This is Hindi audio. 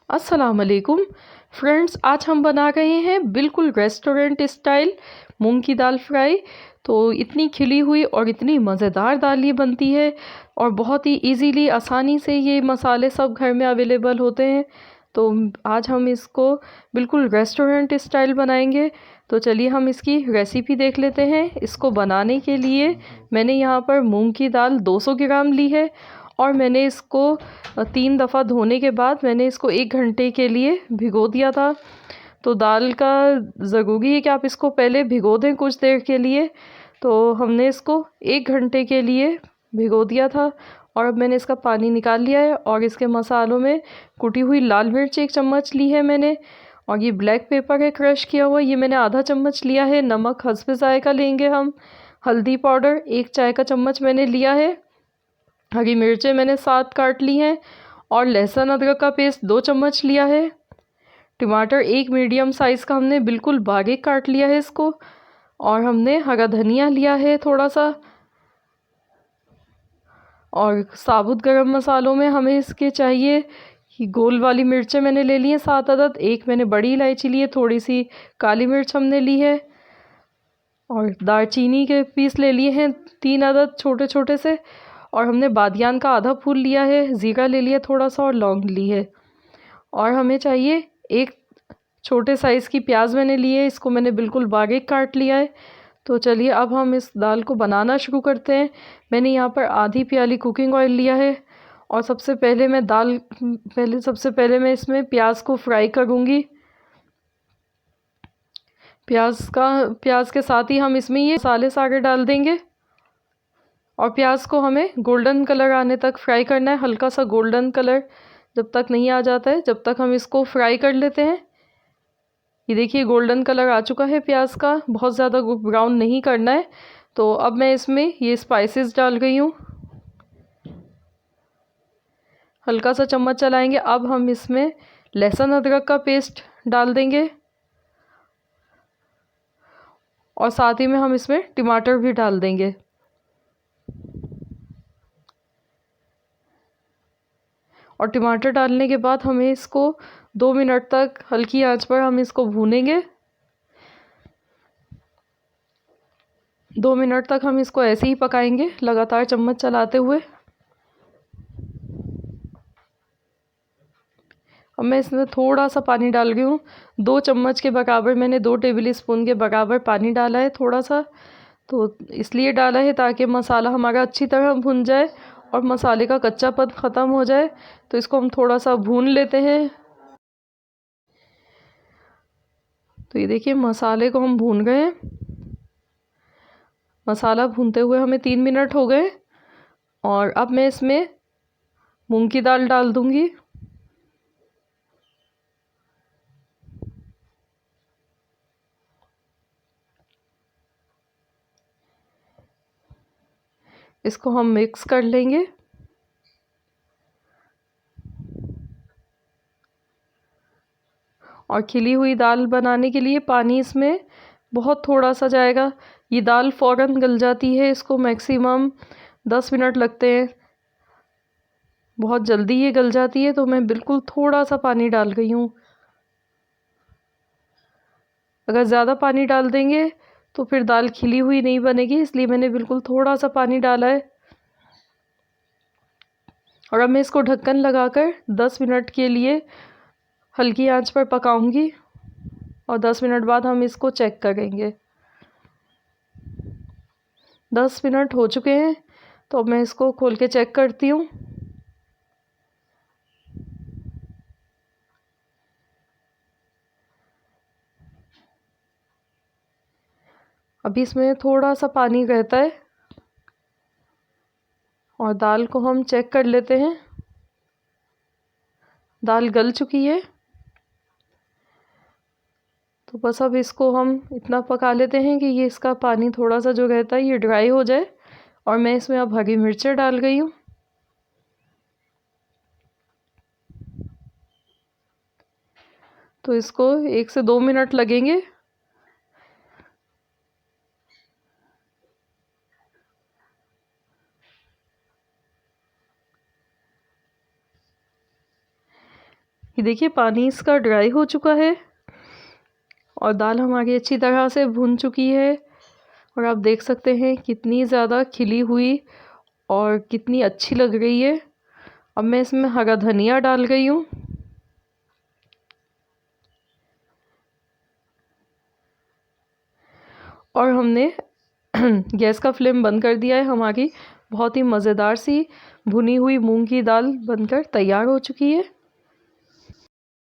अस्सलाम वालेकुम फ्रेंड्स, आज हम बना रहे हैं बिल्कुल रेस्टोरेंट स्टाइल मूंग की दाल फ्राई। तो इतनी खिली हुई और इतनी मज़ेदार दाल ये बनती है और बहुत ही इजीली आसानी से ये मसाले सब घर में अवेलेबल होते हैं। तो आज हम इसको बिल्कुल रेस्टोरेंट स्टाइल बनाएंगे। तो चलिए हम इसकी रेसिपी देख लेते हैं। इसको बनाने के लिए मैंने यहाँ पर मूंग की दाल 200 ग्राम ली है और मैंने इसको 3 दफ़ा धोने के बाद मैंने इसको 1 घंटे के लिए भिगो दिया था। तो दाल का ज़रूरी है कि आप इसको पहले भिगो दें कुछ देर के लिए। तो हमने इसको 1 घंटे के लिए भिगो दिया था और अब मैंने इसका पानी निकाल लिया है। और इसके मसालों में कुटी हुई लाल मिर्च 1 चम्मच ली है मैंने, और ये ब्लैक पेपर है क्रश किया हुआ, ये मैंने आधा चम्मच लिया है। नमक हस्बे ज़ायक़ा लेंगे हम। हल्दी पाउडर 1 चाय का चम्मच मैंने लिया है। हरी मिर्चें मैंने 7 काट ली हैं और लहसुन अदरक का पेस्ट 2 चम्मच लिया है। टमाटर 1 मीडियम साइज़ का हमने बिल्कुल बारीक काट लिया है इसको। और हमने हरा धनिया लिया है थोड़ा सा। और साबुत गरम मसालों में हमें इसके चाहिए कि गोल वाली मिर्चें मैंने ले ली हैं 7 अदद। 1 मैंने बड़ी इलायची ली है, थोड़ी सी काली मिर्च हमने ली है। और दालचीनी के पीस ले लिए हैं 3 अदद छोटे छोटे से। और हमने बादियान का आधा फूल लिया है, ज़ीरा ले लिया थोड़ा सा और लौंग ली है। और हमें चाहिए 1 छोटे साइज़ की प्याज मैंने ली है, इसको मैंने बिल्कुल बारीक काट लिया है। तो चलिए अब हम इस दाल को बनाना शुरू करते हैं। मैंने यहाँ पर आधी प्याली कुकिंग ऑयल लिया है और सबसे पहले मैं इसमें प्याज को फ्राई करूँगी। प्याज के साथ ही हम इसमें ये मसाले सारे डाल देंगे। और प्याज को हमें गोल्डन कलर आने तक फ्राई करना है। हल्का सा गोल्डन कलर जब तक नहीं आ जाता है, जब तक हम इसको फ्राई कर लेते हैं। ये देखिए गोल्डन कलर आ चुका है प्याज का, बहुत ज़्यादा ब्राउन नहीं करना है। तो अब मैं इसमें ये स्पाइसेस डाल गई हूँ। हल्का सा चम्मच चलाएंगे। अब हम इसमें लहसुन अदरक का पेस्ट डाल देंगे और साथ ही में हम इसमें टमाटर भी डाल देंगे। और टमाटर डालने के बाद हमें इसको 2 मिनट तक हल्की आंच पर हम इसको भूनेंगे। 2 मिनट तक हम इसको ऐसे ही पकाएंगे लगातार चम्मच चलाते हुए। अब मैं इसमें थोड़ा सा पानी डाल रही हूँ। 2 चम्मच के बराबर मैंने 2 टेबल स्पून के बराबर पानी डाला है थोड़ा सा। तो इसलिए डाला है ताकि मसाला हमारा अच्छी तरह भुन जाए और मसाले का कच्चापन ख़त्म हो जाए। तो इसको हम थोड़ा सा भून लेते हैं। तो ये देखिए मसाले को हम भून गए हैं। मसाला भूनते हुए हमें 3 मिनट हो गए। और अब मैं इसमें मूंग की दाल डाल दूंगी। इसको हम मिक्स कर लेंगे। और खिली हुई दाल बनाने के लिए पानी इसमें बहुत थोड़ा सा जाएगा। ये दाल फ़ौरन गल जाती है, इसको मैक्सिमम 10 मिनट लगते हैं। बहुत जल्दी ये गल जाती है, तो मैं बिल्कुल थोड़ा सा पानी डाल गई हूँ। अगर ज़्यादा पानी डाल देंगे तो फिर दाल खिली हुई नहीं बनेगी, इसलिए मैंने बिल्कुल थोड़ा सा पानी डाला है। और अब मैं इसको ढक्कन लगाकर 10 मिनट के लिए हल्की आंच पर पकाऊंगी। और 10 मिनट बाद हम इसको चेक करेंगे। 10 मिनट हो चुके हैं, तो अब मैं इसको खोल के चेक करती हूँ। अभी इसमें थोड़ा सा पानी रहता है और दाल को हम चेक कर लेते हैं। दाल गल चुकी है। तो बस अब इसको हम इतना पका लेते हैं कि ये इसका पानी थोड़ा सा जो रहता है ये ड्राई हो जाए। और मैं इसमें अब हरी मिर्चें डाल गई हूँ। तो इसको 1 से 2 मिनट लगेंगे। ये देखिए पानी इसका ड्राई हो चुका है और दाल हमारी अच्छी तरह से भुन चुकी है। और आप देख सकते हैं कितनी ज़्यादा खिली हुई और कितनी अच्छी लग रही है। अब मैं इसमें हरा धनिया डाल रही हूँ। और हमने गैस का फ्लेम बंद कर दिया है। हमारी बहुत ही मज़ेदार सी भुनी हुई मूंग की दाल बनकर तैयार हो चुकी है।